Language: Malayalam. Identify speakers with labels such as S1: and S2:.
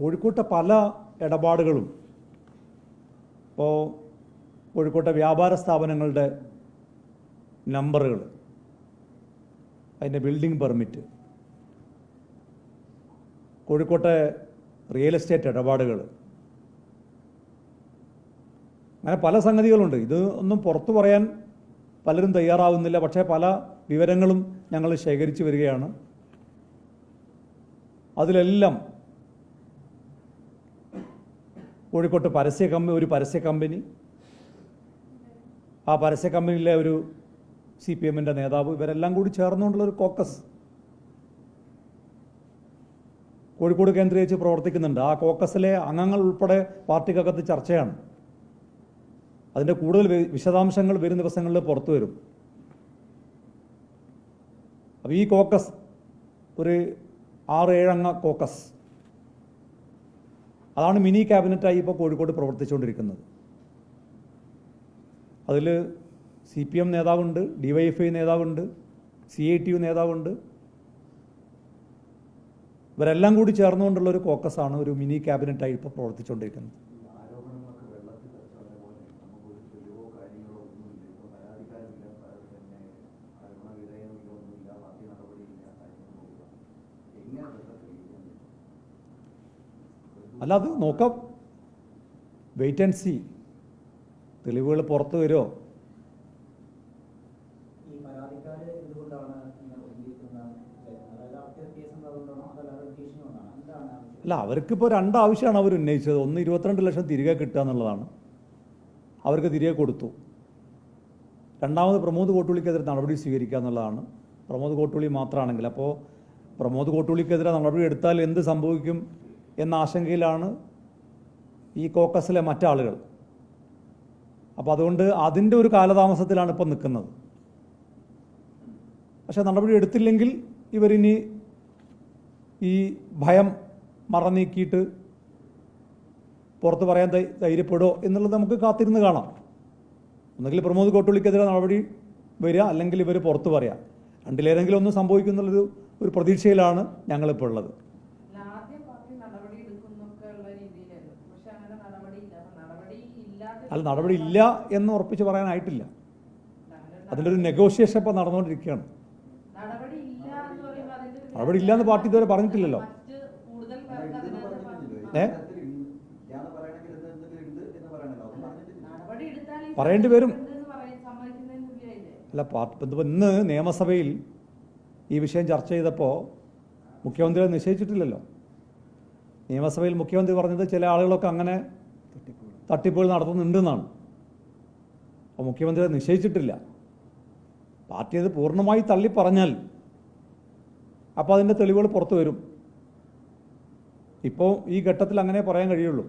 S1: കോഴിക്കോട്ടെ പല ഇടപാടുകളും ഇപ്പോൾ കോഴിക്കോട്ടെ വ്യാപാര സ്ഥാപനങ്ങളുടെ നമ്പറുകൾ, അതിൻ്റെ ബിൽഡിംഗ് പെർമിറ്റ്, കോഴിക്കോട്ടെ റിയൽ എസ്റ്റേറ്റ് ഇടപാടുകൾ, അങ്ങനെ പല സംഗതികളുണ്ട്. ഇത് ഒന്നും പുറത്തു പറയാൻ പലരും തയ്യാറാവുന്നില്ല. പക്ഷേ പല വിവരങ്ങളും ഞങ്ങൾ ശേഖരിച്ചു വരികയാണ്. അതിലെല്ലാം കോഴിക്കോട്ട് ഒരു പരസ്യ കമ്പനി, ആ പരസ്യ കമ്പനിയിലെ ഒരു CPM-ൻ്റെ നേതാവ്, ഇവരെല്ലാം കൂടി ചേർന്നുകൊണ്ടുള്ളൊരു കോക്കസ് കോഴിക്കോട് കേന്ദ്രീകരിച്ച് പ്രവർത്തിക്കുന്നുണ്ട്. ആ കോക്കസിലെ അംഗങ്ങൾ ഉൾപ്പെടെ പാർട്ടിക്കകത്ത് ചർച്ചയാണ്. അതിൻ്റെ കൂടുതൽ വിശദാംശങ്ങൾ വരും ദിവസങ്ങളിൽ പുറത്തു വരും. അപ്പോൾ ഈ കോക്കസ് ഒരു 6-7 അംഗ കോക്കസ്, അതാണ് മിനി ക്യാബിനറ്റായി ഇപ്പോൾ കോഴിക്കോട് പ്രവർത്തിച്ചുകൊണ്ടിരിക്കുന്നത്. അതിൽ CPM നേതാവുണ്ട്, DYFI നേതാവുണ്ട്, CITU നേതാവുണ്ട്. ഇവരെല്ലാം കൂടി ചേർന്നുകൊണ്ടുള്ളൊരു കോക്കസാണ് ഒരു മിനി ക്യാബിനറ്റായി ഇപ്പോൾ പ്രവർത്തിച്ചുകൊണ്ടിരിക്കുന്നത്. അല്ല, അത് നോക്കാം, വെയിറ്റ് ആൻഡ് സി. തെളിവുകൾ പുറത്തു വരുമോ? അല്ല, അവർക്കിപ്പോൾ 2 ആവശ്യമാണ് അവർ ഉന്നയിച്ചത്. ഒന്ന് 22 ലക്ഷം തിരികെ കിട്ടുക എന്നുള്ളതാണ്, അവർക്ക് തിരികെ കൊടുത്തു. രണ്ടാമത് പ്രമോദ് കോട്ടൂളിക്കെതിരെ നടപടി സ്വീകരിക്കുക എന്നുള്ളതാണ്. പ്രമോദ് കോട്ടൂളി മാത്രമാണെങ്കിൽ, അപ്പോൾ പ്രമോദ് കോട്ടൂളിക്കെതിരെ നടപടി എടുത്താൽ എന്ത് സംഭവിക്കും എന്ന ആശങ്കയിലാണ് ഈ കോക്കസിലെ മറ്റാളുകൾ. അപ്പോൾ അതുകൊണ്ട് അതിൻ്റെ ഒരു കാലതാമസത്തിലാണ് ഇപ്പം നിൽക്കുന്നത്. പക്ഷേ നടപടി എടുത്തില്ലെങ്കിൽ ഇവരിനി ഈ ഭയം മറന്നീക്കിയിട്ട് പുറത്ത് പറയാൻ ധൈര്യപ്പെടുമോ എന്നുള്ളത് നമുക്ക് കാത്തിരുന്ന് കാണാം. ഒന്നുകിൽ പ്രമോദ് കോട്ടൂളിക്കെതിരെ നടപടി വരിക, അല്ലെങ്കിൽ ഇവർ പുറത്ത് പറയാം. രണ്ടിലേതെങ്കിലും ഒന്നും സംഭവിക്കുന്നുള്ളൊരു പ്രതീക്ഷയിലാണ് ഞങ്ങളിപ്പോൾ ഉള്ളത്. അല്ല, നടപടി ഇല്ല എന്ന് ഉറപ്പിച്ച് പറയാനായിട്ടില്ല. അതിൻ്റെ ഒരു നെഗോഷിയേഷൻ ഇപ്പോൾ നടന്നുകൊണ്ടിരിക്കുകയാണ്. നടപടി ഇല്ല എന്ന് പാർട്ടി ഇതുവരെ പറഞ്ഞിട്ടില്ലല്ലോ. പറയേണ്ടി വരും. അല്ല, ഇന്ന് നിയമസഭയിൽ ഈ വിഷയം ചർച്ച ചെയ്തപ്പോൾ മുഖ്യമന്ത്രി നിശ്ചയിച്ചിട്ടില്ലല്ലോ. നിയമസഭയിൽ മുഖ്യമന്ത്രി പറഞ്ഞത് ചില ആളുകളൊക്കെ അങ്ങനെ തട്ടിപ്പുകൾ നടത്തുന്നുണ്ടെന്നാണ്. അപ്പോൾ മുഖ്യമന്ത്രി അത് നിശ്ചയിച്ചിട്ടില്ല. പാർട്ടി അത് പൂർണ്ണമായി തള്ളി പറഞ്ഞാൽ അപ്പോൾ അതിൻ്റെ തെളിവുകൾ പുറത്തു വരും. ഇപ്പോൾ ഈ ഘട്ടത്തിൽ അങ്ങനെ പറയാൻ കഴിയുള്ളൂ.